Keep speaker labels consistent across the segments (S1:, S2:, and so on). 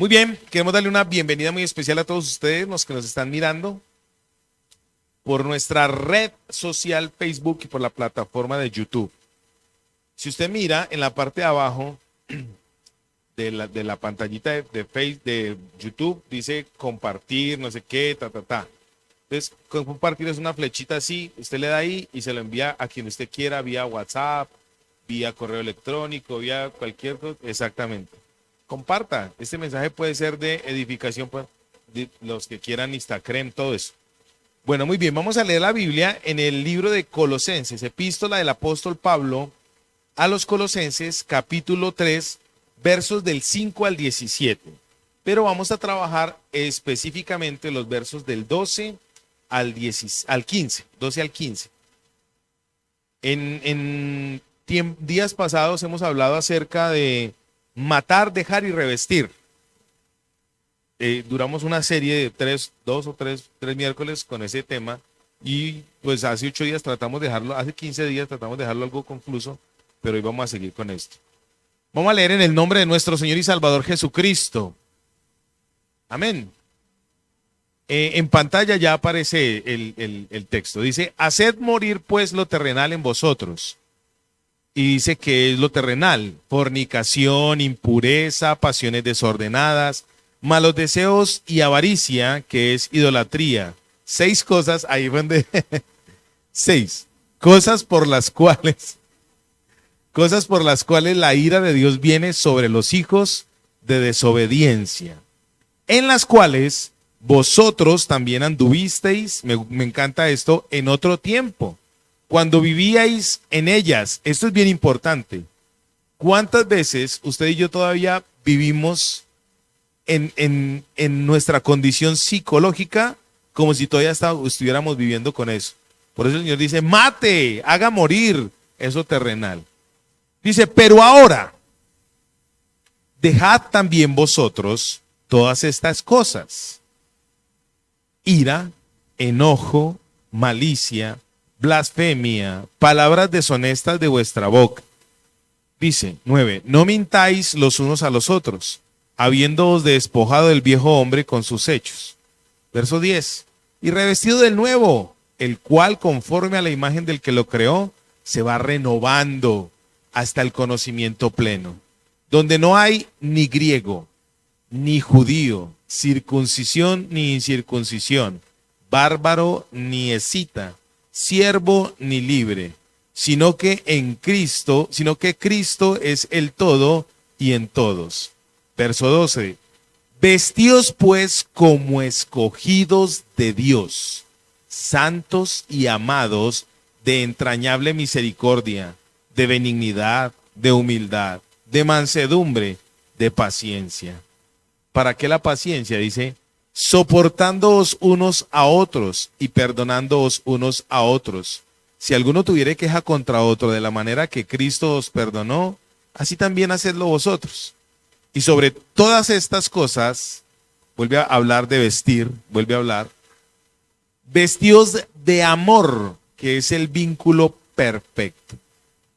S1: Muy bien, queremos darle una bienvenida muy especial a todos ustedes, los que nos están mirando por nuestra red social Facebook y por la plataforma de YouTube. Si usted mira en la parte de abajo de la pantallita de YouTube, dice compartir, no sé qué, ta. Entonces, compartir es una flechita así, usted le da ahí y se lo envía a quien usted quiera vía WhatsApp, vía correo electrónico, vía cualquier cosa, exactamente. Comparta, este mensaje puede ser de edificación para los que quieran Instagram, todo eso. Bueno, muy bien, vamos a leer la Biblia en el libro de Colosenses, epístola del apóstol Pablo a los Colosenses, capítulo 3, versos del 5 al 17. Pero vamos a trabajar específicamente los versos del 12 al 15, 12 al 15. En días pasados hemos hablado acerca de matar, dejar y revestir. Duramos una serie de dos o tres miércoles con ese tema y pues hace 8 días tratamos de dejarlo, hace 15 días tratamos de dejarlo algo confuso, pero hoy vamos a seguir con esto. Vamos a leer en el nombre de nuestro Señor y Salvador Jesucristo. Amén. En pantalla ya aparece el texto. Dice, haced morir pues lo terrenal en vosotros. Y dice que es lo terrenal: fornicación, impureza, pasiones desordenadas, malos deseos y avaricia, que es idolatría. 6 cosas, ahí donde 6 cosas por las cuales la ira de Dios viene sobre los hijos de desobediencia, en las cuales vosotros también anduvisteis, me encanta esto, en otro tiempo, cuando vivíais en ellas. Esto es bien importante. ¿Cuántas veces usted y yo todavía vivimos en nuestra condición psicológica como si todavía estuviéramos viviendo con eso? Por eso el Señor dice, mate, haga morir eso terrenal. Dice, pero ahora, dejad también vosotros todas estas cosas: ira, enojo, malicia, blasfemia, palabras deshonestas de vuestra boca. Dice, 9, no mintáis los unos a los otros, habiéndoos despojado del viejo hombre con sus hechos. Verso 10, y revestido del nuevo, el cual conforme a la imagen del que lo creó, se va renovando hasta el conocimiento pleno, donde no hay ni griego, ni judío, circuncisión ni incircuncisión, bárbaro ni escita, siervo ni libre, sino que Cristo es el todo y en todos. Verso 12, vestíos pues como escogidos de Dios, santos y amados, de entrañable misericordia, de benignidad, de humildad, de mansedumbre, de paciencia. ¿Para qué la paciencia? Dice, soportándoos unos a otros y perdonándoos unos a otros. Si alguno tuviere queja contra otro, de la manera que Cristo os perdonó, así también hacedlo vosotros. Y sobre todas estas cosas, vuelve a hablar de vestir, vestíos de amor, que es el vínculo perfecto.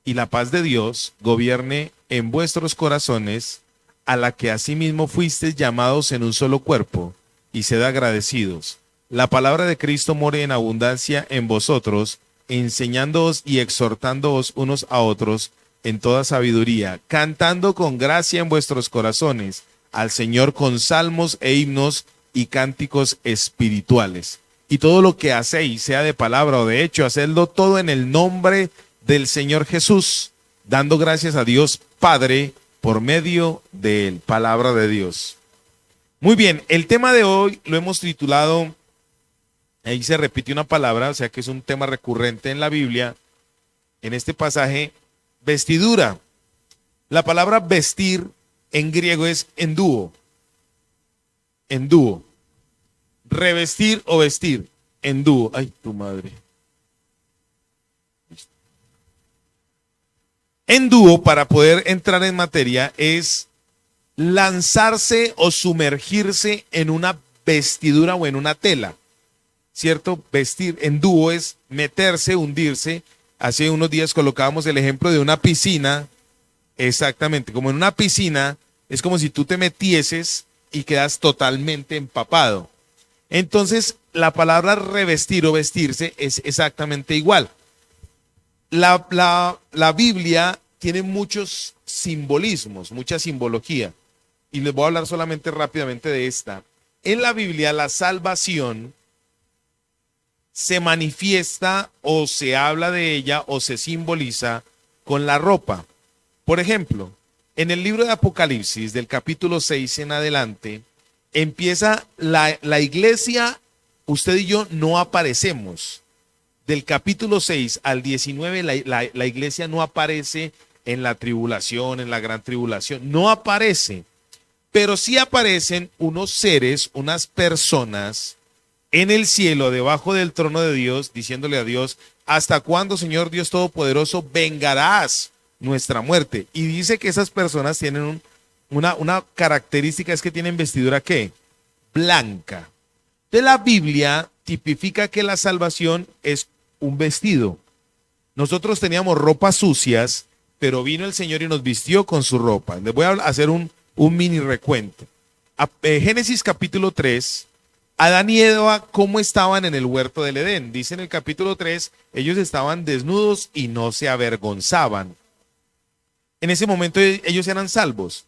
S1: Y la paz de Dios gobierne en vuestros corazones, a la que asimismo fuisteis llamados en un solo cuerpo, y sed agradecidos. La palabra de Cristo more en abundancia en vosotros, enseñándoos y exhortándoos unos a otros en toda sabiduría, cantando con gracia en vuestros corazones al Señor con salmos e himnos y cánticos espirituales. Y todo lo que hacéis, sea de palabra o de hecho, hacedlo todo en el nombre del Señor Jesús, dando gracias a Dios Padre por medio de él. Palabra de Dios. Muy bien, el tema de hoy lo hemos titulado, ahí se repite una palabra, o sea que es un tema recurrente en la Biblia, en este pasaje, vestidura. La palabra vestir en griego es endúo. Endúo. Revestir o vestir. Endúo. Ay, tu madre. Endúo, para poder entrar en materia, es lanzarse o sumergirse en una vestidura o en una tela, ¿cierto? Vestir en dúo es meterse, hundirse. Hace unos días colocábamos el ejemplo de una piscina, exactamente, como en una piscina, es como si tú te metieses y quedas totalmente empapado. Entonces, la palabra revestir o vestirse es exactamente igual. La Biblia tiene muchos simbolismos, mucha simbología. Y les voy a hablar solamente rápidamente de esta. En la Biblia, la salvación se manifiesta o se habla de ella o se simboliza con la ropa. Por ejemplo, en el libro de Apocalipsis, del capítulo 6 en adelante, empieza la iglesia, usted y yo no aparecemos. Del capítulo 6 al 19, la iglesia no aparece en la tribulación, en la gran tribulación, no aparece. Pero sí aparecen unos seres, unas personas en el cielo, debajo del trono de Dios, diciéndole a Dios, ¿hasta cuándo, Señor Dios Todopoderoso, vengarás nuestra muerte? Y dice que esas personas tienen una característica, es que tienen vestidura, ¿qué? Blanca. De la Biblia tipifica que la salvación es un vestido. Nosotros teníamos ropas sucias, pero vino el Señor y nos vistió con su ropa. Les voy a hacer un mini recuento. Génesis capítulo 3, Adán y Eva, ¿cómo estaban en el huerto del Edén? Dice en el capítulo 3, ellos estaban desnudos y no se avergonzaban. En ese momento ellos eran salvos.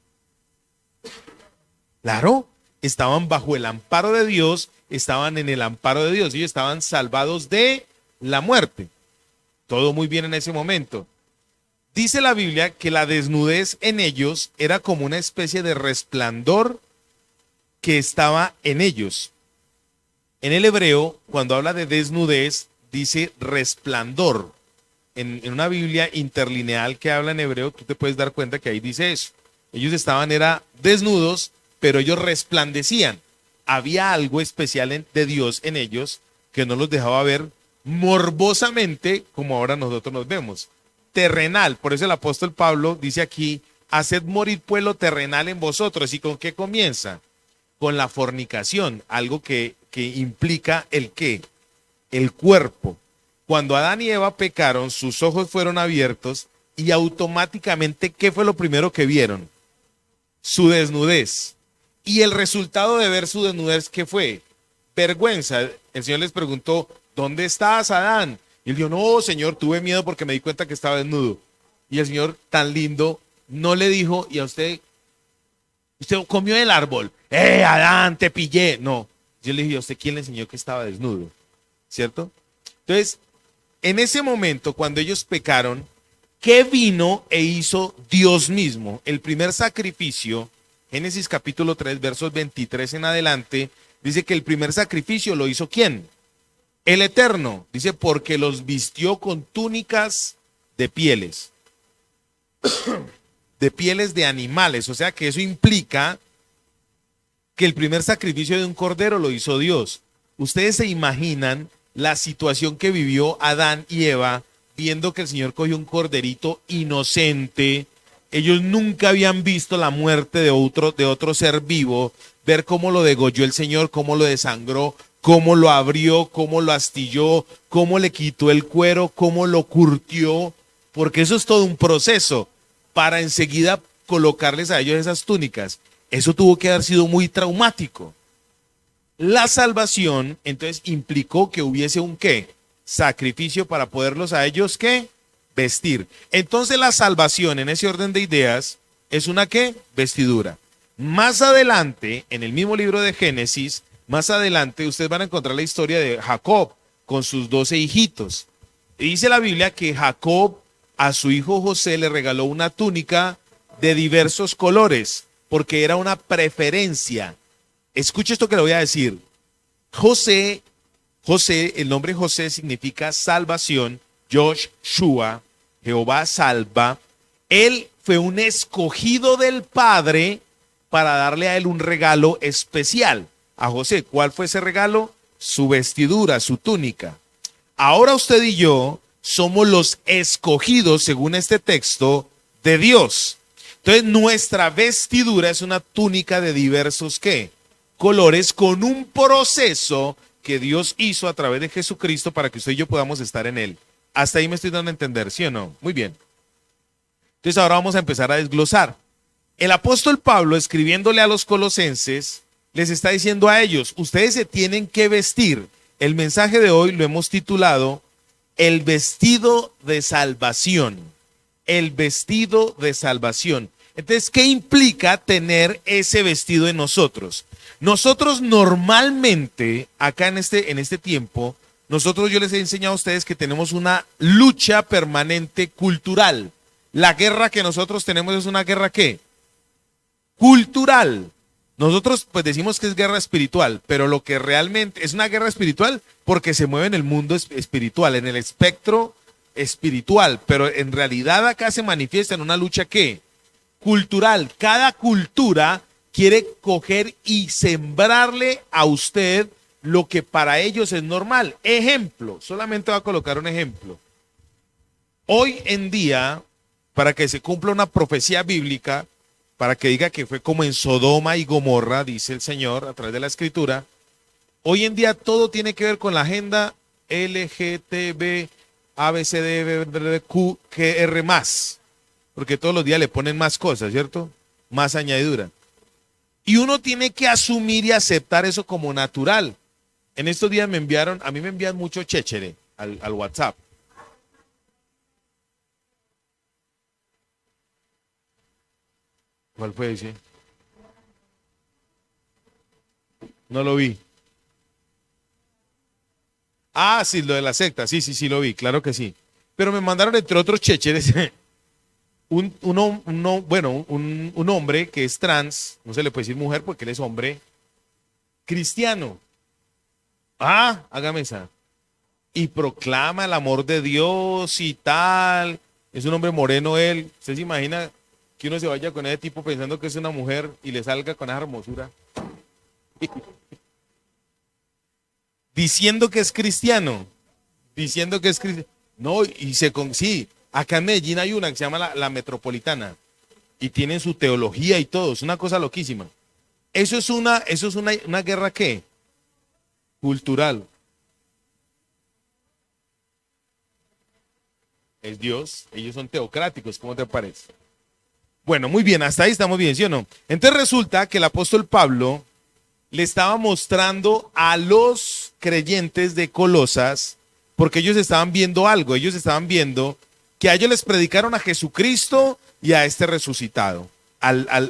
S1: Claro, estaban bajo el amparo de Dios, estaban en el amparo de Dios, ellos estaban salvados de la muerte. Todo muy bien en ese momento. Dice la Biblia que la desnudez en ellos era como una especie de resplandor que estaba en ellos. En el hebreo, cuando habla de desnudez, dice resplandor. En una Biblia interlineal que habla en hebreo, tú te puedes dar cuenta que ahí dice eso. Ellos estaban, desnudos, pero ellos resplandecían. Había algo especial de Dios en ellos que no los dejaba ver morbosamente como ahora nosotros nos vemos. Terrenal, por eso el apóstol Pablo dice aquí, haced morir pues lo terrenal en vosotros. ¿Y con qué comienza? Con la fornicación, algo que implica el qué, el cuerpo. Cuando Adán y Eva pecaron, sus ojos fueron abiertos y automáticamente, ¿qué fue lo primero que vieron? Su desnudez. Y el resultado de ver su desnudez, ¿qué fue? Vergüenza. El Señor les preguntó, ¿dónde estás, Adán? Y él dijo, no, Señor, tuve miedo porque me di cuenta que estaba desnudo. Y el Señor, tan lindo, no le dijo, ¿y a usted comió del árbol? Adán, te pillé! No. Yo le dije, ¿a usted quién le enseñó que estaba desnudo? ¿Cierto? Entonces, en ese momento, cuando ellos pecaron, ¿qué vino e hizo Dios mismo? El primer sacrificio, Génesis capítulo 3, versos 23 en adelante, dice que el primer sacrificio lo hizo ¿quién? El Eterno. Dice, porque los vistió con túnicas de pieles. De pieles de animales. O sea que eso implica que el primer sacrificio de un cordero lo hizo Dios. Ustedes se imaginan la situación que vivió Adán y Eva viendo que el Señor cogió un corderito inocente. Ellos nunca habían visto la muerte de otro ser vivo, ver cómo lo degolló el Señor, cómo lo desangró, cómo lo abrió, cómo lo astilló, cómo le quitó el cuero, cómo lo curtió, porque eso es todo un proceso para enseguida colocarles a ellos esas túnicas. Eso tuvo que haber sido muy traumático. La salvación, entonces, implicó que hubiese un ¿qué? Sacrificio para poderlos a ellos, ¿qué? Vestir. Entonces, la salvación, en ese orden de ideas, es una ¿qué? Vestidura. Más adelante, en el mismo libro de Génesis, más adelante, ustedes van a encontrar la historia de Jacob con sus 12 hijitos. Y dice la Biblia que Jacob a su hijo José le regaló una túnica de diversos colores, porque era una preferencia. Escuche esto que le voy a decir. José, el nombre José significa salvación. Joshua, Jehová salva. Él fue un escogido del Padre para darle a él un regalo especial. A José, ¿cuál fue ese regalo? Su vestidura, su túnica. Ahora usted y yo somos los escogidos, según este texto, de Dios. Entonces, nuestra vestidura es una túnica de diversos, ¿qué? Colores, con un proceso que Dios hizo a través de Jesucristo para que usted y yo podamos estar en él. Hasta ahí me estoy dando a entender, ¿sí o no? Muy bien. Entonces ahora vamos a empezar a desglosar. El apóstol Pablo, escribiéndole a los colosenses, les está diciendo a ellos, ustedes se tienen que vestir. El mensaje de hoy lo hemos titulado El vestido de salvación. El vestido de salvación. Entonces, ¿qué implica tener ese vestido en nosotros? Nosotros normalmente, acá en este tiempo, yo les he enseñado a ustedes que tenemos una lucha permanente cultural. La guerra que nosotros tenemos es una guerra ¿qué? Cultural. Nosotros pues decimos que es guerra espiritual, pero lo que realmente es una guerra espiritual porque se mueve en el mundo espiritual, en el espectro espiritual, pero en realidad acá se manifiesta en una lucha ¿qué? Cultural. Cada cultura quiere coger y sembrarle a usted lo que para ellos es normal. Ejemplo, solamente voy a colocar un ejemplo. Hoy en día, para que se cumpla una profecía bíblica, para que diga que fue como en Sodoma y Gomorra, dice el Señor a través de la Escritura, hoy en día todo tiene que ver con la agenda LGTB, ABCD, QR+, porque todos los días le ponen más cosas, ¿cierto? Más añadidura. Y uno tiene que asumir y aceptar eso como natural. En estos días a mí me envían mucho chéchere al WhatsApp. ¿Cuál fue ese? No lo vi. Ah, sí, lo de la secta. Sí, sí, sí, lo vi, claro que sí. Pero me mandaron entre otros chécheres un hombre que es trans, no se le puede decir mujer porque él es hombre, cristiano. Ah, hágame esa. Y proclama el amor de Dios y tal. Es un hombre moreno él. ¿Usted se imagina que uno se vaya con ese tipo pensando que es una mujer y le salga con esa hermosura? Diciendo que es cristiano. Diciendo que es cristiano. No, sí, acá en Medellín hay una que se llama la Metropolitana. Y tienen su teología y todo. Es una cosa loquísima. Eso es una guerra ¿qué? Cultural. Es Dios, ellos son teocráticos, ¿cómo te parece? Bueno, muy bien, hasta ahí estamos bien, ¿sí o no? Entonces resulta que el apóstol Pablo le estaba mostrando a los creyentes de Colosas, porque ellos estaban viendo algo, ellos estaban viendo que a ellos les predicaron a Jesucristo y a este resucitado.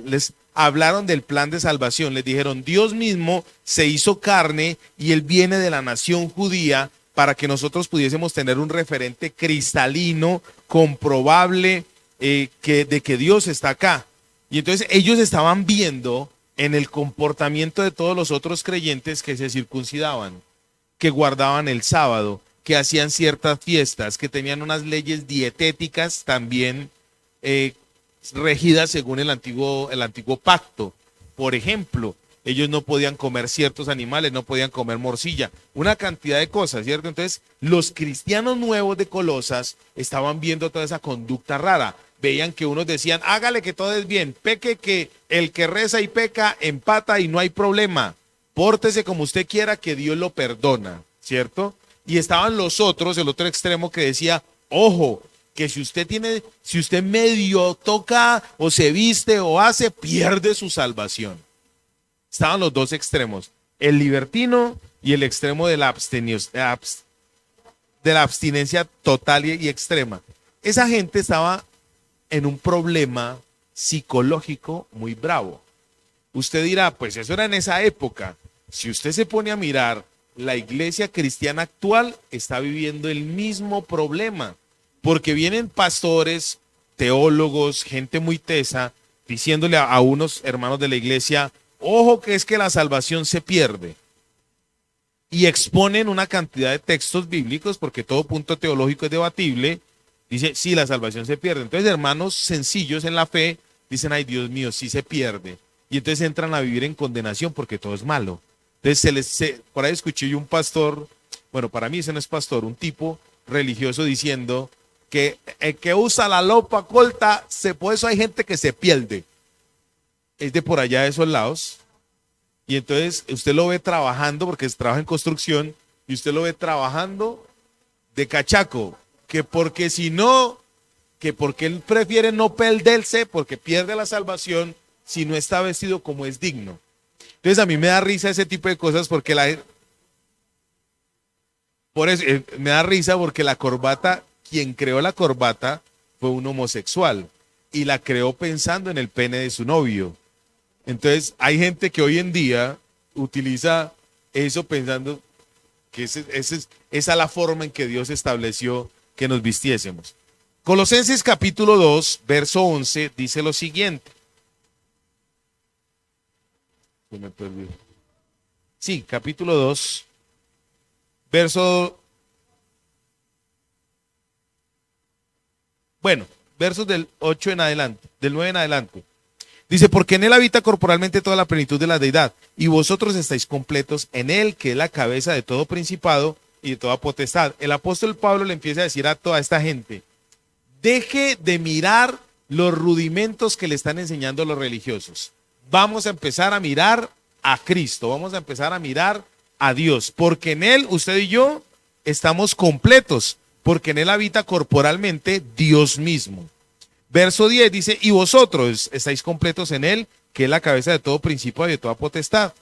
S1: Les hablaron del plan de salvación, les dijeron, Dios mismo se hizo carne y Él viene de la nación judía para que nosotros pudiésemos tener un referente cristalino, comprobable, de que Dios está acá. Y entonces ellos estaban viendo en el comportamiento de todos los otros creyentes que se circuncidaban, que guardaban el sábado, que hacían ciertas fiestas, que tenían unas leyes dietéticas también regidas según el antiguo pacto. Por ejemplo, ellos no podían comer ciertos animales, no podían comer morcilla, una cantidad de cosas, ¿cierto? Entonces, los cristianos nuevos de Colosas estaban viendo toda esa conducta rara. Veían que unos decían, hágale que todo es bien, peque que el que reza y peca empata y no hay problema. Pórtese como usted quiera que Dios lo perdona, ¿cierto? Y estaban los otros, el otro extremo que decía, ojo, que si usted medio toca o se viste o hace, pierde su salvación. Estaban los dos extremos, el libertino y el extremo de la abstinencia total y extrema. Esa gente estaba en un problema psicológico muy bravo. Usted dirá, pues eso era en esa época. Si usted se pone a mirar, la iglesia cristiana actual está viviendo el mismo problema, porque vienen pastores, teólogos, gente muy tesa, diciéndole a unos hermanos de la iglesia, ojo que es que la salvación se pierde. Y exponen una cantidad de textos bíblicos, porque todo punto teológico es debatible. Dice, sí, la salvación se pierde. Entonces, hermanos sencillos en la fe dicen, ay, Dios mío, sí se pierde. Y entonces entran a vivir en condenación porque todo es malo. Entonces, por ahí escuché yo un pastor, bueno, para mí ese no es pastor, un tipo religioso diciendo que el que usa la lopa corta, por eso hay gente que se pierde. Es de por allá de esos lados. Y entonces usted lo ve trabajando, porque trabaja en construcción, y usted lo ve trabajando de cachaco, que porque si no, que porque él prefiere no perderse, porque pierde la salvación, si no está vestido como es digno? Entonces a mí me da risa ese tipo de cosas porque por eso, me da risa porque la corbata, quien creó la corbata fue un homosexual y la creó pensando en el pene de su novio. Entonces hay gente que hoy en día utiliza eso pensando que esa es la forma en que Dios estableció que nos vistiésemos. Colosenses capítulo 2, verso 11, dice lo siguiente. Se me perdió. Sí, capítulo 2, versos del 8 en adelante, del 9 en adelante. Dice, porque en él habita corporalmente toda la plenitud de la deidad, y vosotros estáis completos en él, que es la cabeza de todo principado y de toda potestad. El apóstol Pablo le empieza a decir a toda esta gente, deje de mirar los rudimentos que le están enseñando los religiosos. Vamos a empezar a mirar a Cristo, vamos a empezar a mirar a Dios, porque en él, usted y yo, estamos completos, porque en él habita corporalmente Dios mismo. Verso 10 dice, y vosotros estáis completos en él, que es la cabeza de todo principio y de toda potestad.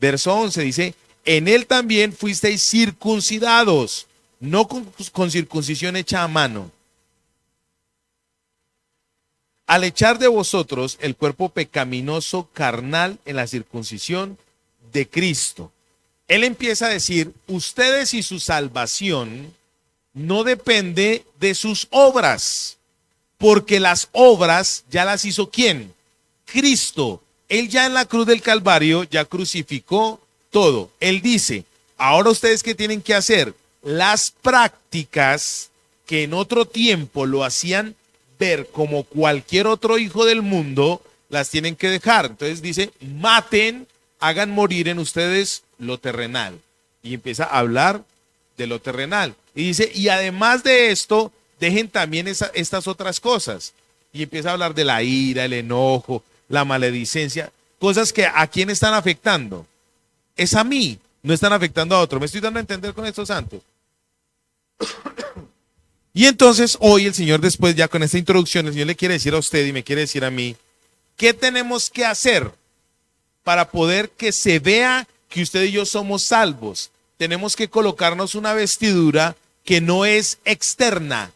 S1: Verso 11 dice, en él también fuisteis circuncidados, no con circuncisión hecha a mano. Al echar de vosotros el cuerpo pecaminoso carnal en la circuncisión de Cristo. Él empieza a decir, ustedes y su salvación no depende de sus obras. Porque las obras ya las hizo ¿quién? Cristo. Él ya en la cruz del Calvario ya crucificó todo. Él dice, ahora ustedes ¿qué tienen que hacer? Las prácticas que en otro tiempo lo hacían ver como cualquier otro hijo del mundo, las tienen que dejar. Entonces dice, maten, hagan morir en ustedes lo terrenal. Y empieza a hablar de lo terrenal. Y dice, y además de esto, dejen también estas otras cosas. Y empieza a hablar de la ira, el enojo, la maledicencia, cosas que ¿a quién están afectando? Es a mí, no están afectando a otro. ¿Me estoy dando a entender con estos santos? Y entonces hoy el Señor, después ya con esta introducción, el Señor le quiere decir a usted y me quiere decir a mí, ¿qué tenemos que hacer para poder que se vea que usted y yo somos salvos? Tenemos que colocarnos una vestidura que no es externa.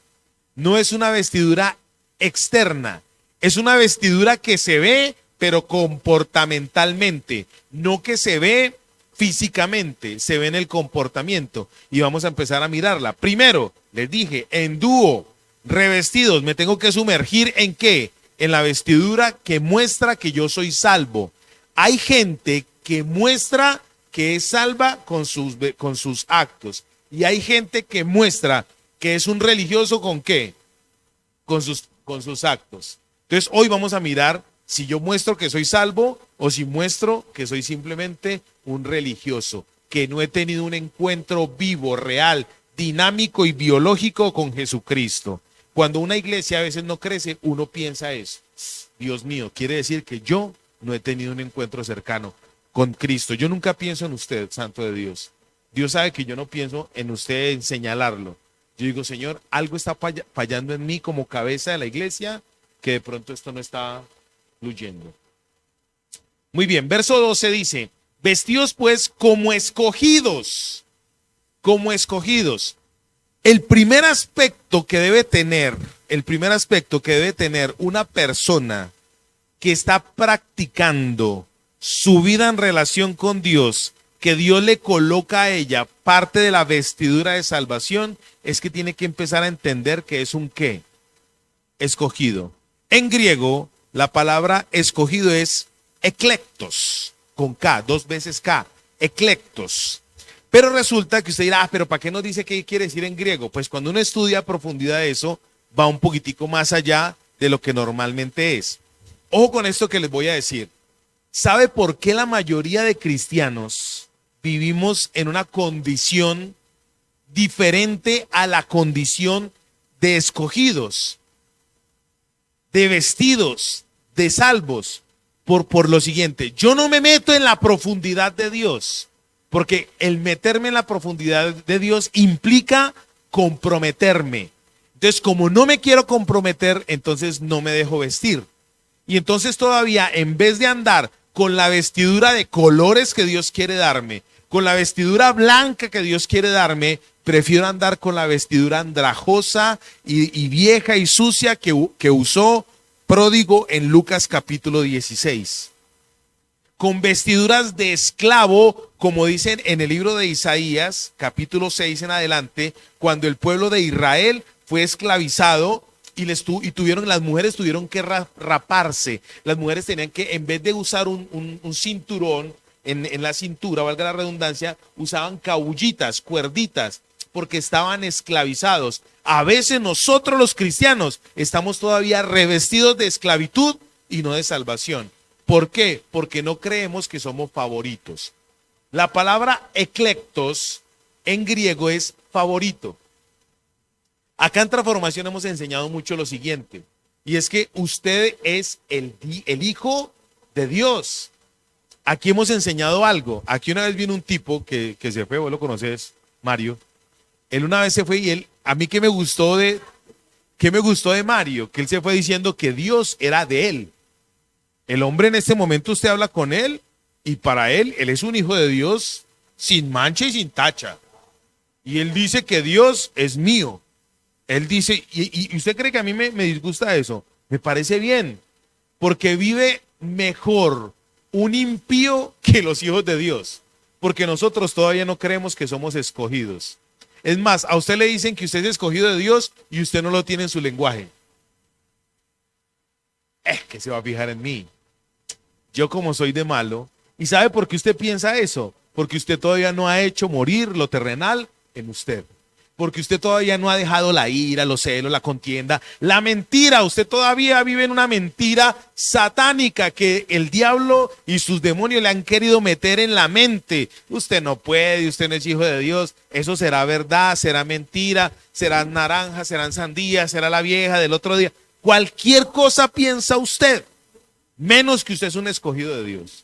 S1: No es una vestidura externa, es una vestidura que se ve, pero comportamentalmente, no que se ve físicamente, se ve en el comportamiento. Y vamos a empezar a mirarla. Primero, les dije, en dúo, revestidos, me tengo que sumergir ¿en qué? En la vestidura que muestra que yo soy salvo. Hay gente que muestra que es salva con sus actos. Y hay gente que muestra que es un religioso ¿con qué? Con sus actos. Entonces hoy vamos a mirar si yo muestro que soy salvo o si muestro que soy simplemente un religioso, que no he tenido un encuentro vivo, real, dinámico y biológico con Jesucristo. Cuando una iglesia a veces no crece, uno piensa eso. Dios mío, quiere decir que yo no he tenido un encuentro cercano con Cristo. Yo nunca pienso en usted, santo de Dios. Dios sabe que yo no pienso en usted en señalarlo. Yo digo, Señor, algo está fallando en mí como cabeza de la iglesia, que de pronto esto no está fluyendo. Muy bien, verso 12 dice, vestidos pues como escogidos, como escogidos. El primer aspecto que debe tener una persona que está practicando su vida en relación con Dios, que Dios le coloca a ella parte de la vestidura de salvación, es que tiene que empezar a entender que es un ¿qué? Escogido. En griego, la palabra escogido es eklektos, con K, 2 veces K, eklektos. Pero resulta que usted dirá, pero ¿para qué nos dice qué quiere decir en griego? Pues cuando uno estudia a profundidad eso, va un poquitico más allá de lo que normalmente es. Ojo con esto que les voy a decir. ¿Sabe por qué la mayoría de cristianos vivimos en una condición diferente a la condición de escogidos, de vestidos, de salvos? Por lo siguiente, yo no me meto en la profundidad de Dios, porque el meterme en la profundidad de Dios implica comprometerme. Entonces, como no me quiero comprometer, entonces no me dejo vestir. Y entonces todavía, en vez de andar con la vestidura de colores que Dios quiere darme, con la vestidura blanca que Dios quiere darme, prefiero andar con la vestidura andrajosa y vieja y sucia que usó pródigo en Lucas capítulo 16. Con vestiduras de esclavo, como dicen en el libro de Isaías, capítulo 6 en adelante, cuando el pueblo de Israel fue esclavizado y las mujeres tuvieron que raparse. Las mujeres tenían que, en vez de usar un cinturón en la cintura, valga la redundancia, usaban cabullitas, cuerditas, porque estaban esclavizados. A veces nosotros los cristianos estamos todavía revestidos de esclavitud y no de salvación. ¿Por qué? Porque no creemos que somos favoritos. La palabra eclectos en griego es favorito. Acá en Transformación hemos enseñado mucho lo siguiente, y es que usted es el hijo de Dios. Aquí hemos enseñado algo. Aquí una vez vino un tipo que se fue, vos lo conoces, Mario. Él una vez se fue y a mí ¿qué me gustó de Mario? Que él se fue diciendo que Dios era de él. El hombre en este momento usted habla con él y para él es un hijo de Dios sin mancha y sin tacha. Y él dice que Dios es mío. Él dice, y usted cree que a mí me disgusta eso. Me parece bien, porque vive mejor un impío que los hijos de Dios. Porque nosotros todavía no creemos que somos escogidos. Es más, a usted le dicen que usted es escogido de Dios y usted no lo tiene en su lenguaje. Es que se va a fijar en mí. Yo como soy de malo. ¿Y sabe por qué usted piensa eso? Porque usted todavía no ha hecho morir lo terrenal en usted. Porque usted todavía no ha dejado la ira, los celos, la contienda, la mentira. Usted todavía vive en una mentira satánica que el diablo y sus demonios le han querido meter en la mente. Usted no puede, usted no es hijo de Dios. Eso será verdad, será mentira, serán naranjas, serán sandías, será la vieja del otro día. Cualquier cosa piensa usted, menos que usted es un escogido de Dios.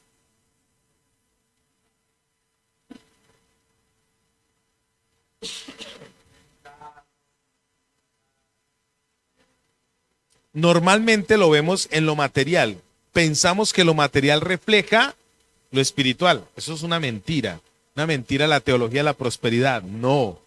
S1: Normalmente lo vemos en lo material. Pensamos que lo material refleja lo espiritual. Eso es una mentira la teología de la prosperidad. No.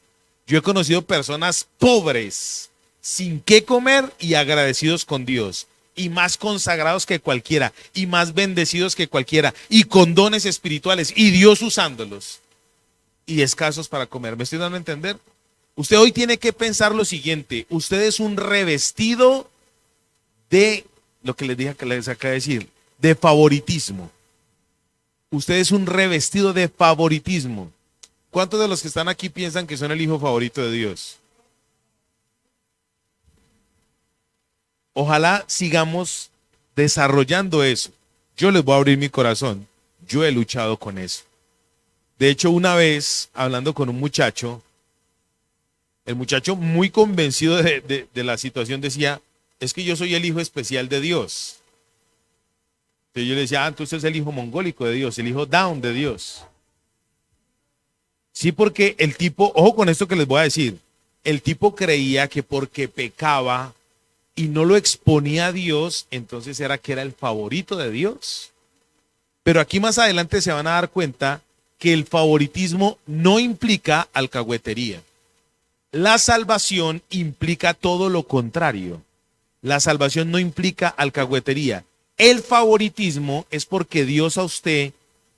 S1: Yo he conocido personas pobres, sin qué comer y agradecidos con Dios, y más consagrados que cualquiera, y más bendecidos que cualquiera, y con dones espirituales, y Dios usándolos, y escasos para comer. ¿Me estoy dando a entender? Usted hoy tiene que pensar lo siguiente: usted es un revestido de lo que les dije, que les acabo de decir, de favoritismo. Usted es un revestido de favoritismo. ¿Cuántos de los que están aquí piensan que son el hijo favorito de Dios? Ojalá sigamos desarrollando eso. Yo les voy a abrir mi corazón. Yo he luchado con eso. De hecho, una vez, hablando con un muchacho, el muchacho muy convencido de la situación decía: es que yo soy el hijo especial de Dios. Entonces yo le decía: entonces es el hijo mongólico de Dios, el hijo down de Dios. Sí, porque el tipo, ojo con esto que les voy a decir, el tipo creía que porque pecaba y no lo exponía a Dios, entonces era que era el favorito de Dios. Pero aquí más adelante se van a dar cuenta que el favoritismo no implica alcahuetería. La salvación implica todo lo contrario. La salvación no implica alcahuetería. El favoritismo es porque Dios a usted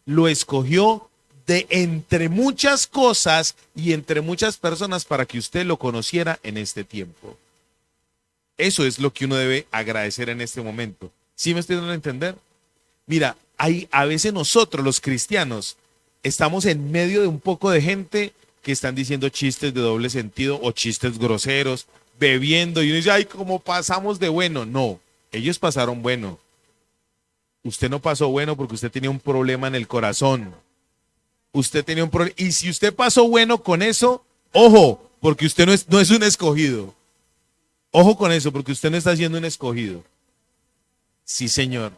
S1: lo escogió de entre muchas cosas y entre muchas personas para que usted lo conociera en este tiempo. Eso es lo que uno debe agradecer en este momento. ¿Sí me estoy dando a entender? Mira, a veces nosotros los cristianos estamos en medio de un poco de gente que están diciendo chistes de doble sentido o chistes groseros, bebiendo, y uno dice: ay, ¿cómo pasamos de bueno? No, ellos pasaron bueno. Usted no pasó bueno porque usted tenía un problema en el corazón. Usted tenía un problema. Y si usted pasó bueno con eso, ojo, porque usted no es un escogido. Ojo con eso, porque usted no está siendo un escogido. Sí, señor.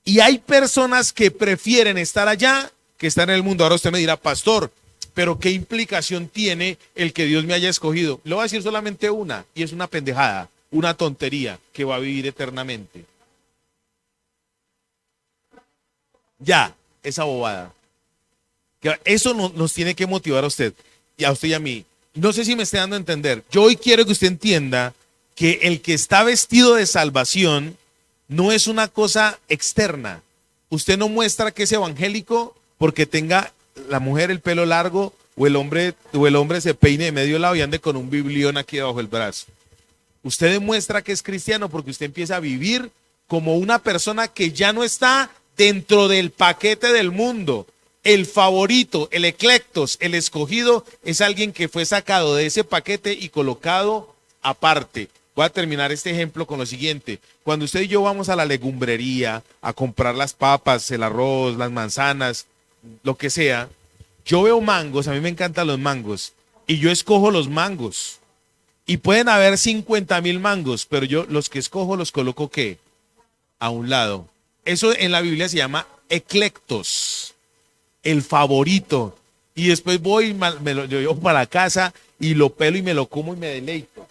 S1: Y hay personas que prefieren estar allá que estar en el mundo. Ahora usted me dirá: pastor, pero ¿qué implicación tiene el que Dios me haya escogido? Le voy a decir solamente una, y es una pendejada, una tontería, que va a vivir eternamente. Ya, esa bobada. Que eso nos tiene que motivar a usted y a mí. No sé si me esté dando a entender. Yo hoy quiero que usted entienda que el que está vestido de salvación no es una cosa externa. Usted no muestra que es evangélico porque tenga la mujer el pelo largo o el hombre se peine de medio lado y ande con un biblión aquí debajo del brazo. Usted demuestra que es cristiano porque usted empieza a vivir como una persona que ya no está dentro del paquete del mundo. El favorito, el eclectos, el escogido es alguien que fue sacado de ese paquete y colocado aparte. Voy a terminar este ejemplo con lo siguiente. Cuando usted y yo vamos a la legumbrería a comprar las papas, el arroz, las manzanas, lo que sea, yo veo mangos, a mí me encantan los mangos, y yo escojo los mangos. Y pueden haber 50,000 mangos, pero yo los que escojo los coloco ¿qué? A un lado. Eso en la Biblia se llama eclectos, el favorito. Y después voy, me lo llevo para la casa y lo pelo y me lo como y me deleito.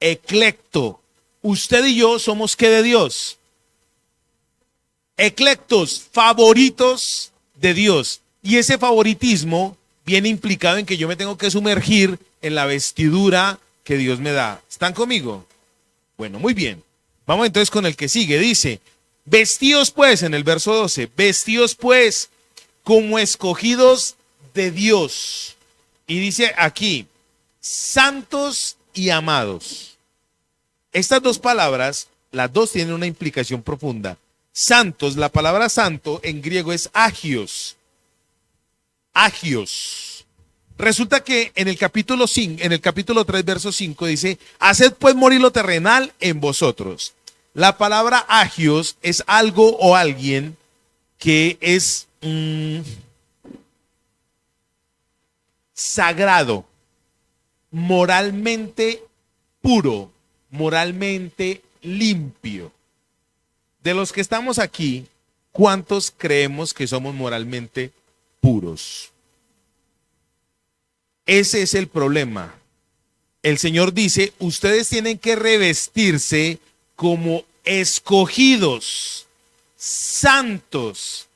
S1: Eclecto. Usted y yo somos ¿qué de Dios? Eclectos, favoritos de Dios. Y ese favoritismo viene implicado en que yo me tengo que sumergir en la vestidura que Dios me da. ¿Están conmigo? Bueno, muy bien. Vamos entonces con el que sigue. Dice, vestidos pues, en el verso 12, vestidos pues como escogidos de Dios. Y dice aquí, santos y amados. Estas dos palabras, las dos tienen una implicación profunda. Santos, la palabra santo en griego es agios. Agios. Resulta que en el capítulo 5, en el capítulo 3, verso 5 dice, haced pues morir lo terrenal en vosotros. La palabra agios es algo o alguien que es sagrado, moralmente puro, moralmente limpio. De los que estamos aquí, ¿cuántos creemos que somos moralmente puros? Ese es el problema. El Señor dice, ustedes tienen que revestirse como escogidos, santos.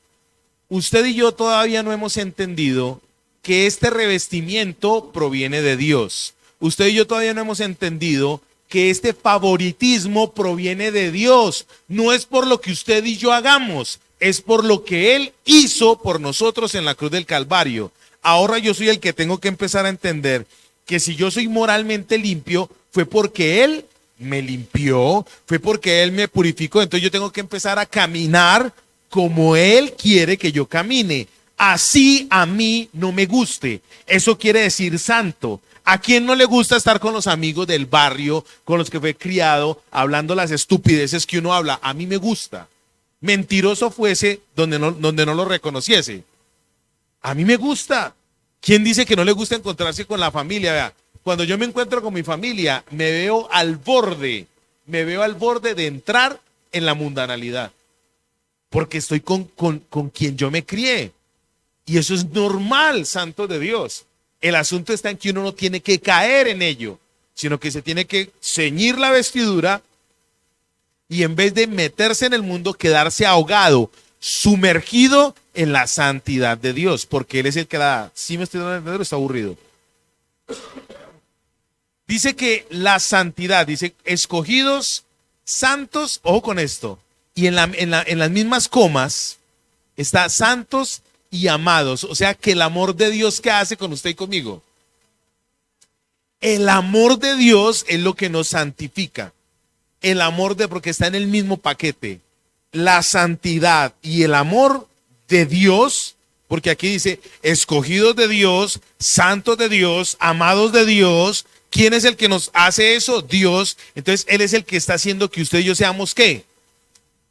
S1: Usted y yo todavía no hemos entendido que este revestimiento proviene de Dios. Usted y yo todavía no hemos entendido que este favoritismo proviene de Dios. No es por lo que usted y yo hagamos, es por lo que Él hizo por nosotros en la cruz del Calvario. Ahora yo soy el que tengo que empezar a entender que si yo soy moralmente limpio, fue porque Él me limpió, fue porque Él me purificó. Entonces yo tengo que empezar a caminar como Él quiere que yo camine. Así a mí no me guste. Eso quiere decir santo. ¿A quién no le gusta estar con los amigos del barrio, con los que fue criado, hablando las estupideces que uno habla? A mí me gusta. Mentiroso fuese donde no lo reconociese. A mí me gusta. ¿Quién dice que no le gusta encontrarse con la familia? Vea, cuando yo me encuentro con mi familia, me veo al borde de entrar en la mundanalidad. Porque estoy con quien yo me crié. Y eso es normal, santo de Dios. El asunto está en que uno no tiene que caer en ello, sino que se tiene que ceñir la vestidura y en vez de meterse en el mundo, quedarse ahogado, sumergido en la santidad de Dios, porque Él es el que la da. ¿Sí me estoy dando a entender o está aburrido? Dice que la santidad, dice escogidos, santos, ojo con esto, y en las mismas comas está santos y amados, o sea que el amor de Dios, ¿qué hace con usted y conmigo? El amor de Dios es lo que nos santifica. El amor porque está en el mismo paquete. La santidad y el amor de Dios, porque aquí dice, escogidos de Dios, santos de Dios, amados de Dios. ¿Quién es el que nos hace eso? Dios. Entonces Él es el que está haciendo que usted y yo seamos ¿qué?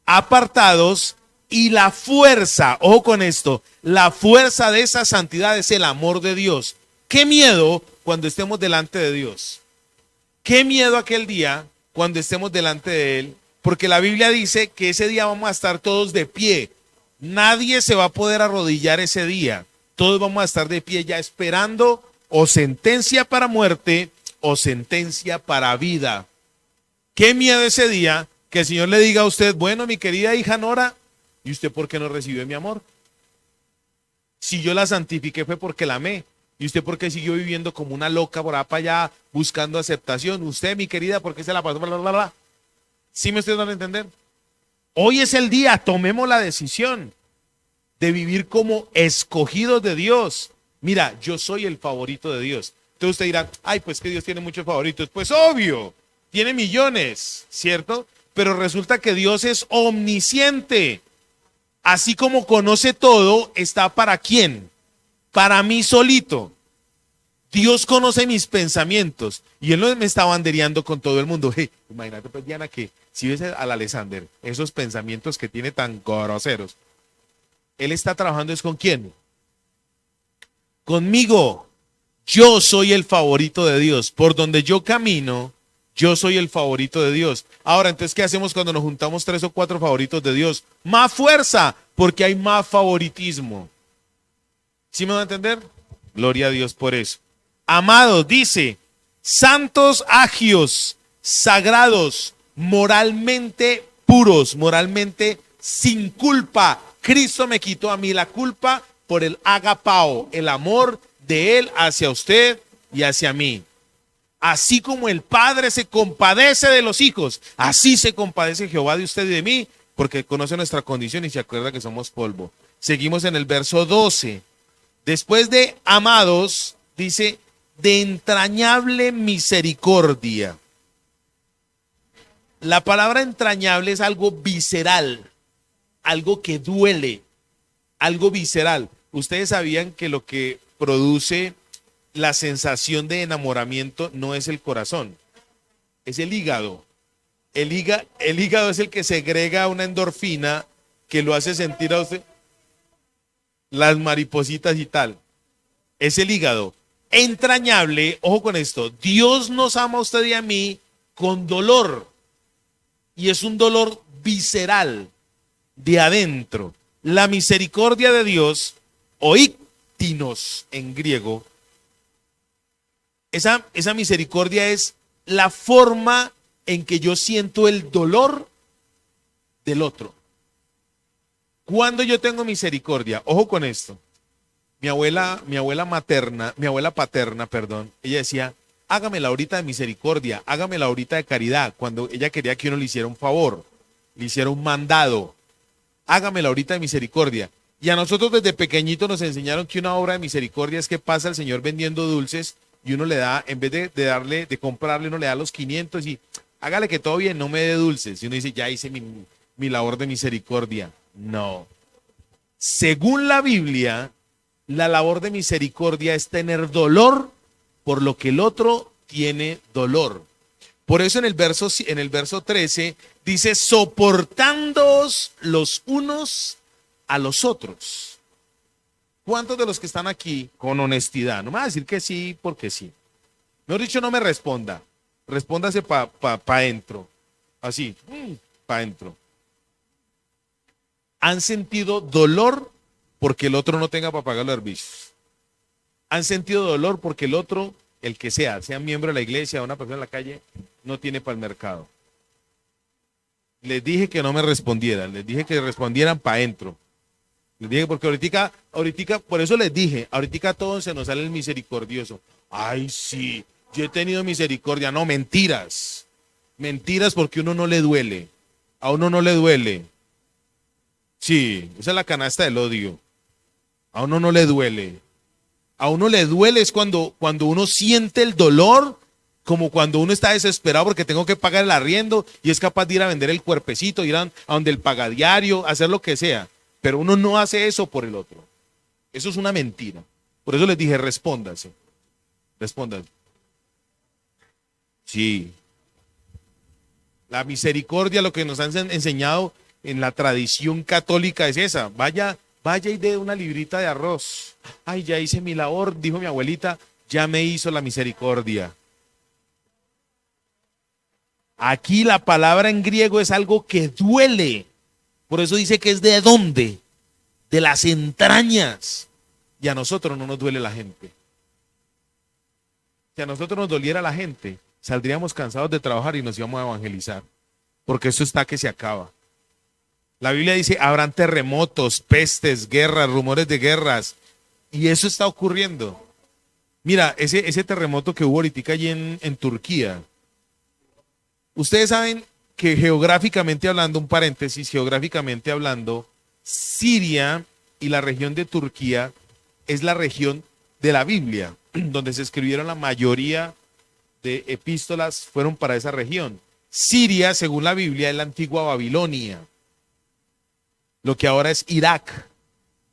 S1: Apartados. Y la fuerza, ojo con esto, la fuerza de esa santidad es el amor de Dios. Qué miedo cuando estemos delante de Dios. Qué miedo aquel día cuando estemos delante de Él, porque la Biblia dice que ese día vamos a estar todos de pie. Nadie se va a poder arrodillar ese día. Todos vamos a estar de pie ya esperando o sentencia para muerte o sentencia para vida. Qué miedo ese día que el Señor le diga a usted, bueno, mi querida hija Nora, ¿y usted por qué no recibió mi amor? Si yo la santifiqué fue porque la amé. ¿Y usted por qué siguió viviendo como una loca por allá para allá buscando aceptación? Usted, mi querida, ¿por qué se la pasó? Bla, bla, bla. ¿Sí me estoy dando a entender? Hoy es el día, tomemos la decisión de vivir como escogidos de Dios. Mira, yo soy el favorito de Dios. Entonces usted dirá, ay, pues que Dios tiene muchos favoritos. Pues obvio, tiene millones, ¿cierto? Pero resulta que Dios es omnisciente. Así como conoce todo, está para quién? Para mí solito. Dios conoce mis pensamientos y Él no me está bandereando con todo el mundo. Hey, imagínate, pues, Diana, que si ves al Alexander, esos pensamientos que tiene tan groseros, Él está trabajando es con quién? Conmigo. Yo soy el favorito de Dios. Por donde yo camino, yo soy el favorito de Dios. Ahora, entonces, ¿qué hacemos cuando nos juntamos 3 o 4 favoritos de Dios? Más fuerza, porque hay más favoritismo. ¿Sí me van a entender? Gloria a Dios por eso. Amados, dice, santos agios, sagrados, moralmente puros, moralmente sin culpa. Cristo me quitó a mí la culpa por el agapao, el amor de Él hacia usted y hacia mí. Así como el Padre se compadece de los hijos, así se compadece Jehová de usted y de mí, porque conoce nuestra condición y se acuerda que somos polvo. Seguimos en el verso 12. Después de amados, dice, de entrañable misericordia. La palabra entrañable es algo visceral, algo que duele, algo visceral. Ustedes sabían que lo que produce la sensación de enamoramiento no es el corazón, es el hígado. El hígado es el que segrega una endorfina que lo hace sentir a usted las maripositas y tal. Es el hígado. Entrañable, ojo con esto, Dios nos ama a usted y a mí con dolor. Y es un dolor visceral, de adentro. La misericordia de Dios, oíktinos en griego, esa misericordia es la forma en que yo siento el dolor del otro. Cuando yo tengo misericordia, ojo con esto. Mi abuela paterna, ella decía, hágame la horita de misericordia, hágame la horita de caridad, cuando ella quería que uno le hiciera un favor, le hiciera un mandado, hágame la horita de misericordia. Y a nosotros desde pequeñitos nos enseñaron que una obra de misericordia es que pasa el Señor vendiendo dulces y uno le da, en vez de comprarle, uno le da los 500 y hágale que todo bien, no me dé dulces. Y uno dice, ya hice mi labor de misericordia. No. Según la Biblia, la labor de misericordia es tener dolor por lo que el otro tiene dolor. Por eso en el verso 13 dice, soportándoos los unos a los otros. ¿Cuántos de los que están aquí con honestidad? No me va a decir que sí porque sí. Mejor dicho, no me responda. Respóndase pa adentro. Así, pa adentro. ¿Han sentido dolor porque el otro no tenga para pagar los servicios? ¿Han sentido dolor porque el otro, el que sea miembro de la iglesia o una persona en la calle, no tiene para el mercado? Les dije que no me respondieran, les dije que respondieran para adentro. Les dije porque ahorita, por eso les dije, ahorita a todos se nos sale el misericordioso. Ay, sí, yo he tenido misericordia. No, mentiras. Mentiras porque a uno no le duele. A uno no le duele. Sí, esa es la canasta del odio. A uno no le duele. A uno le duele es cuando uno siente el dolor, como cuando uno está desesperado porque tengo que pagar el arriendo y es capaz de ir a vender el cuerpecito, ir a donde el pagadiario, hacer lo que sea. Pero uno no hace eso por el otro. Eso es una mentira. Por eso les dije, respóndase. Respóndase. Sí. La misericordia, lo que nos han enseñado en la tradición católica es esa. Vaya y dé una librita de arroz. Ay, ya hice mi labor, dijo mi abuelita, ya me hizo la misericordia. Aquí la palabra en griego es algo que duele. Por eso dice que es de dónde, de las entrañas. Y a nosotros no nos duele la gente. Si a nosotros nos doliera la gente, saldríamos cansados de trabajar y nos íbamos a evangelizar. Porque esto está que se acaba. La Biblia dice, habrán terremotos, pestes, guerras, rumores de guerras. Y eso está ocurriendo. Mira, ese terremoto que hubo ahorita allí en Turquía. Ustedes saben que geográficamente hablando, un paréntesis, geográficamente hablando, Siria y la región de Turquía es la región de la Biblia, donde se escribieron la mayoría de epístolas fueron para esa región. Siria, según la Biblia, es la antigua Babilonia, lo que ahora es Irak,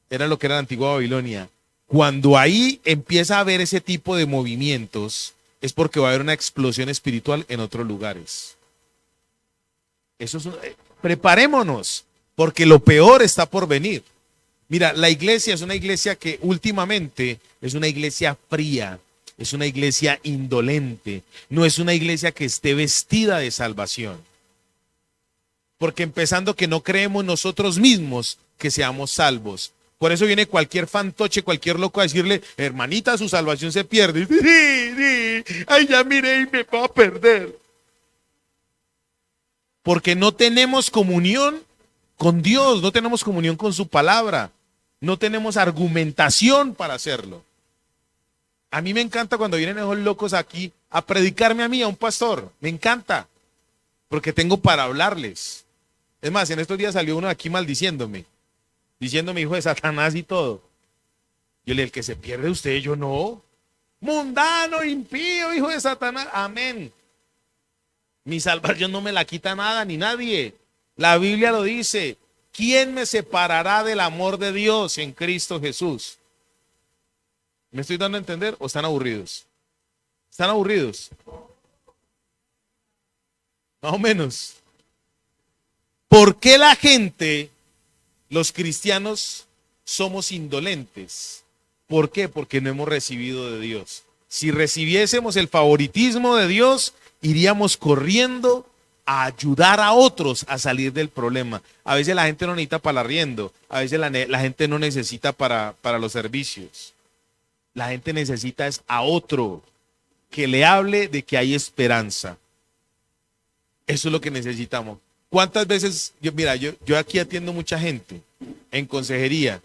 S1: era lo que era la antigua Babilonia. Cuando ahí empieza a haber ese tipo de movimientos, es porque va a haber una explosión espiritual en otros lugares. Preparémonos, porque lo peor está por venir. Mira, la iglesia es una iglesia que últimamente es una iglesia fría, es una iglesia indolente, no es una iglesia que esté vestida de salvación. Porque empezando que no creemos nosotros mismos que seamos salvos. Por eso viene cualquier fantoche, cualquier loco a decirle, hermanita, su salvación se pierde. Ay, ya mire, y me va a perder. Porque no tenemos comunión con Dios, no tenemos comunión con su palabra, no tenemos argumentación para hacerlo. A mí me encanta cuando vienen esos locos aquí a predicarme a mí, a un pastor, me encanta, porque tengo para hablarles. Es más, en estos días salió uno aquí maldiciéndome, diciéndome hijo de Satanás y todo. Yo le dije, el que se pierde usted, yo no. Mundano, impío, hijo de Satanás, amén. Mi salvación no me la quita nada ni nadie. La Biblia lo dice. ¿Quién me separará del amor de Dios en Cristo Jesús? ¿Me estoy dando a entender o están aburridos? ¿Están aburridos? Más o menos. ¿Por qué la gente, los cristianos, somos indolentes? ¿Por qué? Porque no hemos recibido de Dios. Si recibiésemos el favoritismo de Dios, iríamos corriendo a ayudar a otros a salir del problema. A veces la gente no necesita para el arriendo, a veces la gente no necesita para los servicios. La gente necesita es a otro que le hable de que hay esperanza. Eso es lo que necesitamos. ¿Cuántas veces, yo aquí atiendo mucha gente en consejería?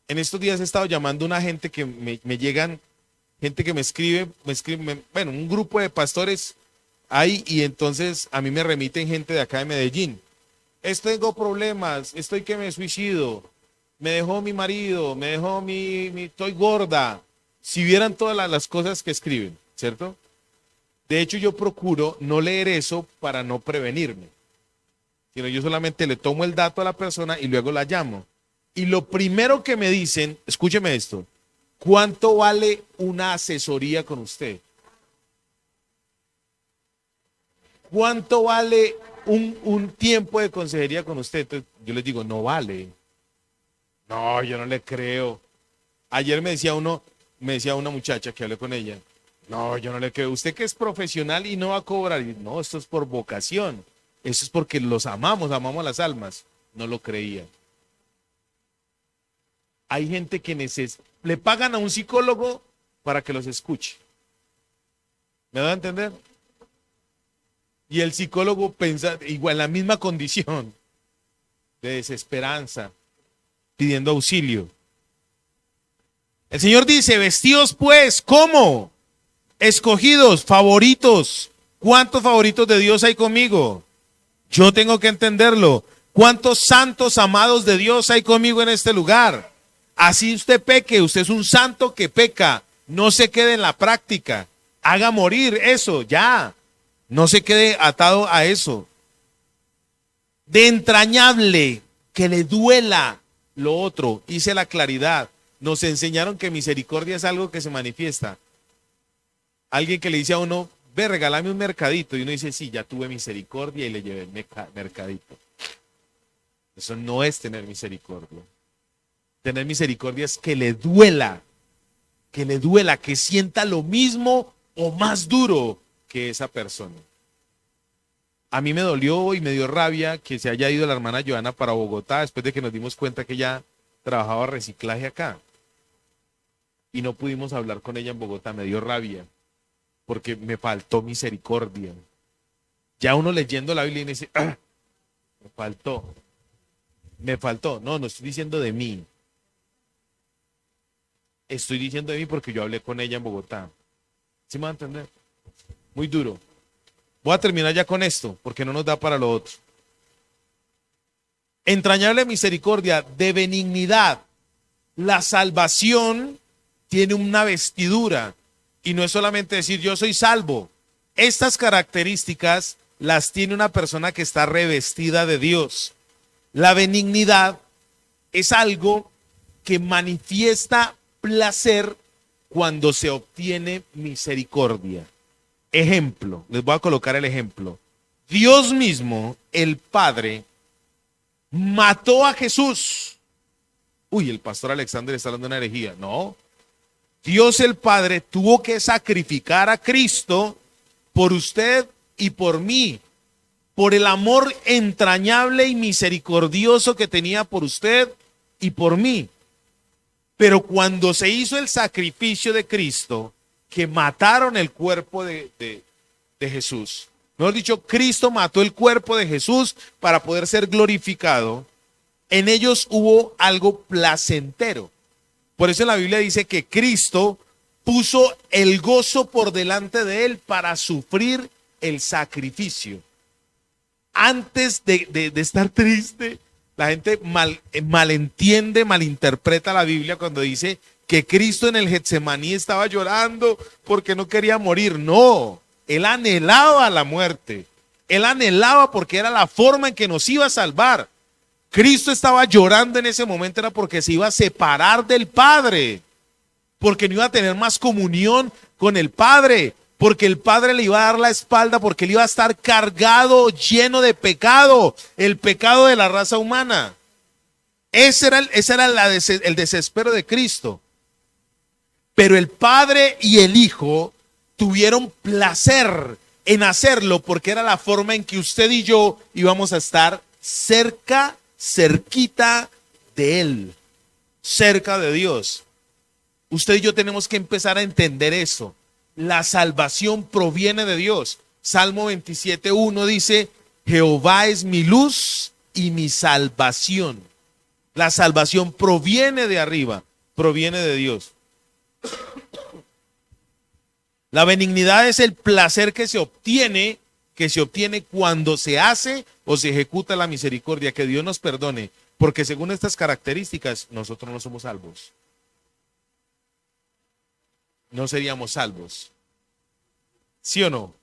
S1: En estos días he estado llamando a una gente que me llegan, gente que me escribe, bueno, un grupo de pastores hay y entonces a mí me remiten gente de acá de Medellín. Tengo problemas, estoy que me suicido, me dejó mi marido, me dejó estoy gorda. Si vieran todas las cosas que escriben, ¿cierto? De hecho, yo procuro no leer eso para no prevenirme, sino yo solamente le tomo el dato a la persona y luego la llamo. Y lo primero que me dicen, escúcheme esto, ¿cuánto vale una asesoría con usted? ¿Cuánto vale un tiempo de consejería con usted? Entonces, yo les digo, no vale. No, yo no le creo. Ayer me decía una muchacha que hablé con ella, no, yo no le creo. Usted que es profesional y no va a cobrar. Y, no, esto es por vocación. Eso es porque los amamos las almas. No lo creía. Hay gente que le pagan a un psicólogo para que los escuche. ¿Me da a entender? Y el psicólogo piensa igual en la misma condición de desesperanza, pidiendo auxilio. El Señor dice, vestidos pues, ¿cómo? Escogidos, favoritos. ¿Cuántos favoritos de Dios hay conmigo? Yo tengo que entenderlo. ¿Cuántos santos amados de Dios hay conmigo en este lugar? Así usted peque, usted es un santo que peca. No se quede en la práctica. Haga morir eso, ya. No se quede atado a eso. De entrañable, que le duela lo otro. Hice la claridad. Nos enseñaron que misericordia es algo que se manifiesta. Alguien que le dice a uno, ve, regálame un mercadito. Y uno dice, sí, ya tuve misericordia y le llevé el mercadito. Eso no es tener misericordia. Tener misericordia es que le duela, que sienta lo mismo o más duro que esa persona. A mí me dolió y me dio rabia que se haya ido la hermana Joana para Bogotá después de que nos dimos cuenta que ella trabajaba reciclaje acá. Y no pudimos hablar con ella en Bogotá, me dio rabia, porque me faltó misericordia. Ya uno leyendo la Biblia y dice, ¡ah! Me faltó. No estoy diciendo de mí. estoy diciendo de mí porque yo hablé con ella en Bogotá. ¿Sí me va a entender? Muy duro. Voy a terminar ya con esto, porque no nos da para lo otro. Entrañable misericordia, de benignidad. La salvación tiene una vestidura y no es solamente decir yo soy salvo. Estas características las tiene una persona que está revestida de Dios. La benignidad es algo que manifiesta placer cuando se obtiene misericordia. Ejemplo, les voy a colocar el ejemplo. Dios mismo, el Padre, mató a Jesús. Uy, el pastor Alexander está hablando de una herejía. No. Dios el Padre tuvo que sacrificar a Cristo por usted y por mí, por el amor entrañable y misericordioso que tenía por usted y por mí. Pero cuando se hizo el sacrificio de Cristo, que mataron el cuerpo de Jesús, mejor dicho, Cristo mató el cuerpo de Jesús para poder ser glorificado, en ellos hubo algo placentero. Por eso la Biblia dice que Cristo puso el gozo por delante de él para sufrir el sacrificio. Antes de estar triste, la gente malentiende, malinterpreta la Biblia cuando dice que Cristo en el Getsemaní estaba llorando porque no quería morir. No, él anhelaba la muerte. Él anhelaba porque era la forma en que nos iba a salvar. Cristo estaba llorando en ese momento era porque se iba a separar del Padre, porque no iba a tener más comunión con el Padre, porque el Padre le iba a dar la espalda, porque él iba a estar cargado, lleno de pecado, el pecado de la raza humana. Ese era el desespero de Cristo. Pero el Padre y el Hijo tuvieron placer en hacerlo porque era la forma en que usted y yo íbamos a estar cerquita de Él, cerca de Dios. Usted y yo tenemos que empezar a entender eso. La salvación proviene de Dios. Salmo 27:1 dice, Jehová es mi luz y mi salvación. La salvación proviene de arriba, proviene de Dios. La benignidad es el placer que se obtiene cuando se hace o se ejecuta la misericordia. Que Dios nos perdone, porque según estas características nosotros no somos salvos. No seríamos salvos. ¿Sí o no?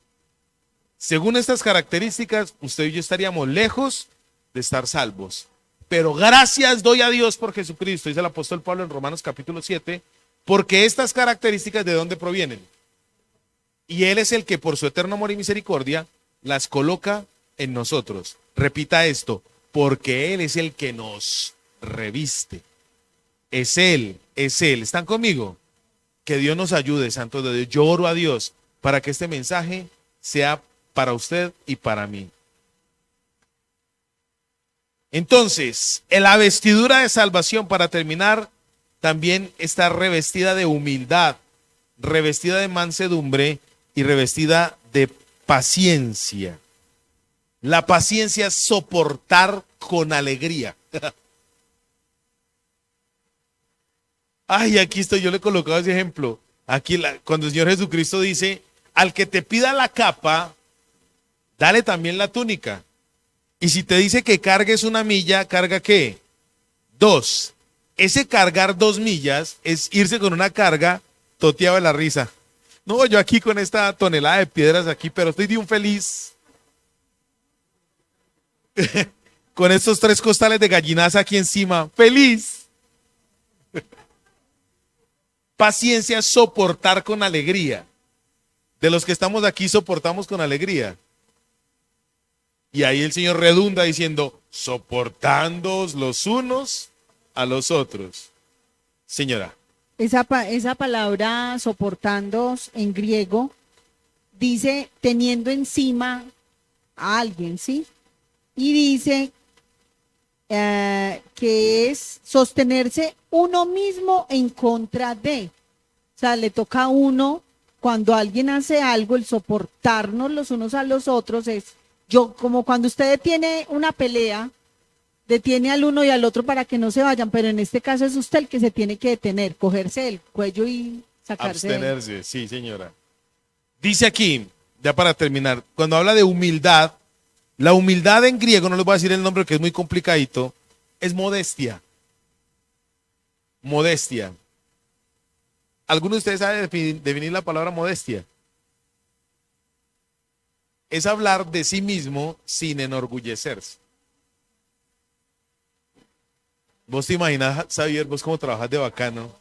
S1: Según estas características, usted y yo estaríamos lejos de estar salvos. Pero gracias doy a Dios por Jesucristo, dice el apóstol Pablo en Romanos capítulo 7, porque estas características ¿de dónde provienen? Y Él es el que por su eterno amor y misericordia las coloca en nosotros. Repita esto, porque Él es el que nos reviste. Es Él. ¿Están conmigo? Que Dios nos ayude, santo de Dios. Yo oro a Dios para que este mensaje sea para usted y para mí. Entonces, en la vestidura de salvación, para terminar, también está revestida de humildad, revestida de mansedumbre y revestida de paciencia. La paciencia es soportar con alegría. Ay, aquí estoy, yo le he colocado ese ejemplo. Aquí cuando el Señor Jesucristo dice, al que te pida la capa, dale también la túnica. Y si te dice que cargues 1 milla, ¿carga qué? 2. Ese cargar 2 millas es irse con una carga toteado de la risa. No, yo aquí con esta tonelada de piedras aquí, pero estoy de un feliz. Con estos 3 costales de gallinaza aquí encima, feliz. Paciencia es soportar con alegría. De los que estamos aquí soportamos con alegría. Y ahí el Señor redunda diciendo, soportándoos los unos a los otros. Señora.
S2: Esa palabra soportándoos en griego dice teniendo encima a alguien, ¿sí? Y dice que es sostenerse uno mismo en contra de. O sea, le toca a uno, cuando alguien hace algo, el soportarnos los unos a los otros es, yo como cuando usted tiene una pelea detiene al uno y al otro para que no se vayan, pero en este caso es usted el que se tiene que detener, cogerse del cuello y sacarse de él.
S1: Abstenerse, sí, señora. Dice aquí, ya para terminar, cuando habla de humildad, la humildad en griego, no les voy a decir el nombre que es muy complicadito, es modestia. Modestia. ¿Alguno de ustedes sabe definir la palabra modestia? Es hablar de sí mismo sin enorgullecerse. Vos te imaginas, Xavier, vos cómo trabajas de bacano,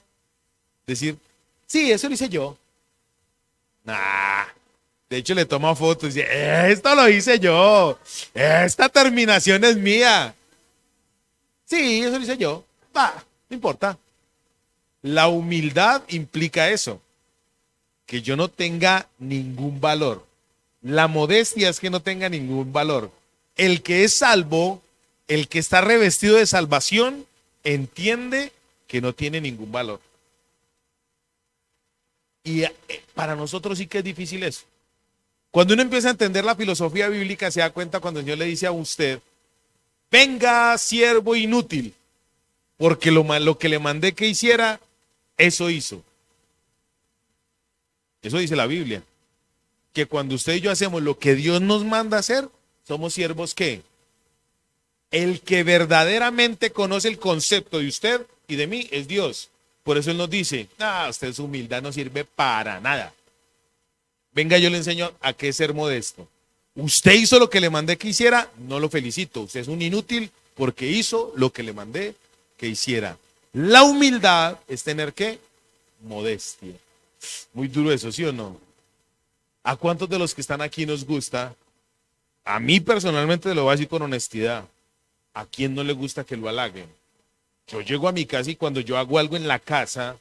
S1: decir, sí, eso lo hice yo. Nah. De hecho, le toma fotos y dice, esto lo hice yo. Esta terminación es mía. Sí, eso lo hice yo. Va, no importa. La humildad implica eso, que yo no tenga ningún valor. La modestia es que no tenga ningún valor. El que es salvo, el que está revestido de salvación, entiende que no tiene ningún valor. Y para nosotros sí que es difícil eso. Cuando uno empieza a entender la filosofía bíblica, se da cuenta cuando el Señor le dice a usted, venga, siervo inútil, porque lo que le mandé que hiciera, eso hizo. Eso dice la Biblia. Que cuando usted y yo hacemos lo que Dios nos manda hacer, somos siervos que el que verdaderamente conoce el concepto de usted y de mí es Dios. Por eso Él nos dice, usted su humildad no sirve para nada. Venga, yo le enseño a qué es ser modesto. Usted hizo lo que le mandé que hiciera, no lo felicito. Usted es un inútil porque hizo lo que le mandé que hiciera. La humildad es tener ¿qué? Modestia. Muy duro eso, ¿sí o no? ¿A cuántos de los que están aquí nos gusta? A mí personalmente lo voy a decir con honestidad. ¿A quién no le gusta que lo halaguen? Yo llego a mi casa y cuando yo hago algo en la casa,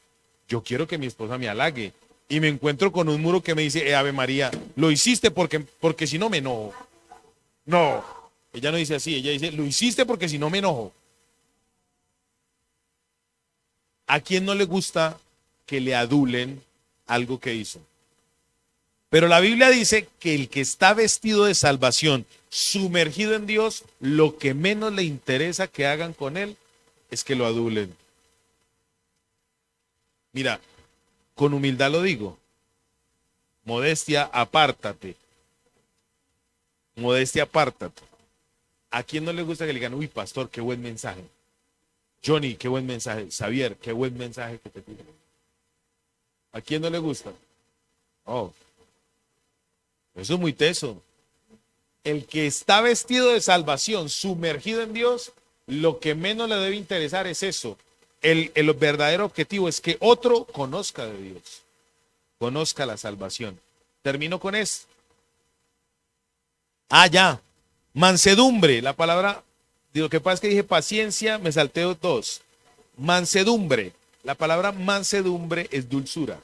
S1: yo quiero que mi esposa me halague. Y me encuentro con un muro que me dice, Ave María, lo hiciste porque si no me enojo. No, ella no dice así, ella dice, lo hiciste porque si no me enojo. ¿A quién no le gusta que le adulen algo que hizo? Pero la Biblia dice que el que está vestido de salvación, sumergido en Dios, lo que menos le interesa que hagan con él es que lo adulen. Mira, con humildad lo digo. Modestia, apártate. Modestia, apártate. ¿A quién no le gusta que le digan, uy, pastor, qué buen mensaje? Johnny, qué buen mensaje. Xavier, qué buen mensaje que te tiene. ¿A quién no le gusta? Oh, eso es muy teso. El que está vestido de salvación, sumergido en Dios, lo que menos le debe interesar es eso. El verdadero objetivo es que otro conozca de Dios, conozca la salvación. Termino con esto. Ya. Mansedumbre, la palabra, lo que pasa es que dije paciencia, me salté dos. Mansedumbre, la palabra mansedumbre es dulzura.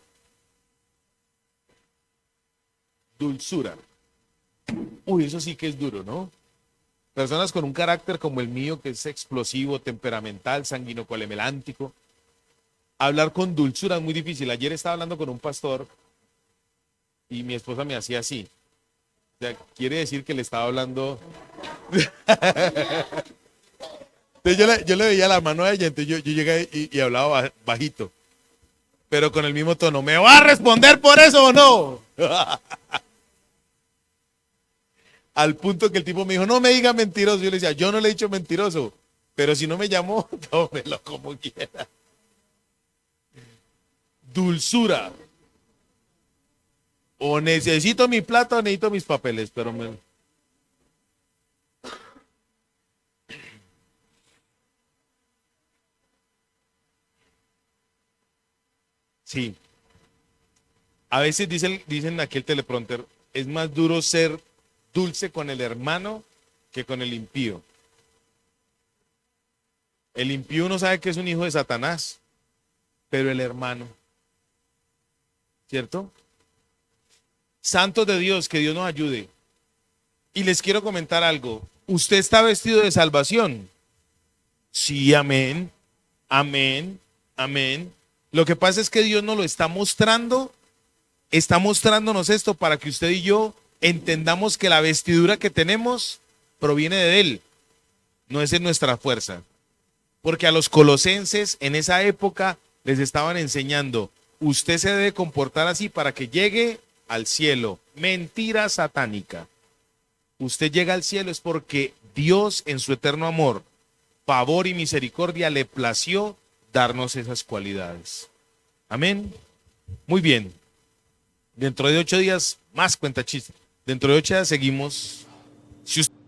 S1: Dulzura. Uy, eso sí que es duro, ¿no? Personas con un carácter como el mío, que es explosivo, temperamental, sanguinocolemélántico. Hablar con dulzura es muy difícil. Ayer estaba hablando con un pastor y mi esposa me hacía así. O sea, quiere decir que le estaba hablando. Entonces yo le veía la mano a ella, entonces yo llegué y hablaba bajito, pero con el mismo tono. ¿Me va a responder por eso o no? Al punto que el tipo me dijo, no me diga mentiroso. Yo le decía, yo no le he dicho mentiroso, pero si no me llamó, tómelo como quiera. Dulzura. O necesito mi plata o necesito mis papeles, pero sí. A veces dicen aquí el teleprompter, es más duro ser dulce con el hermano que con el impío. El impío uno sabe que es un hijo de Satanás, pero el hermano, ¿cierto? Santos de Dios, que Dios nos ayude. Y les quiero comentar algo. ¿Usted está vestido de salvación? Sí, amén, amén, amén. Lo que pasa es que Dios nos lo está mostrándonos esto para que usted y yo entendamos que la vestidura que tenemos proviene de Él. no es en nuestra fuerza. Porque a los colosenses en esa época les estaban enseñando, usted se debe comportar así para que llegue al cielo. Mentira satánica. Usted llega al cielo es porque Dios en su eterno amor, favor y misericordia le plació darnos esas cualidades. Amén. Muy bien. Dentro de 8 días, más cuenta chiste. Dentro de 8 días seguimos. Si usted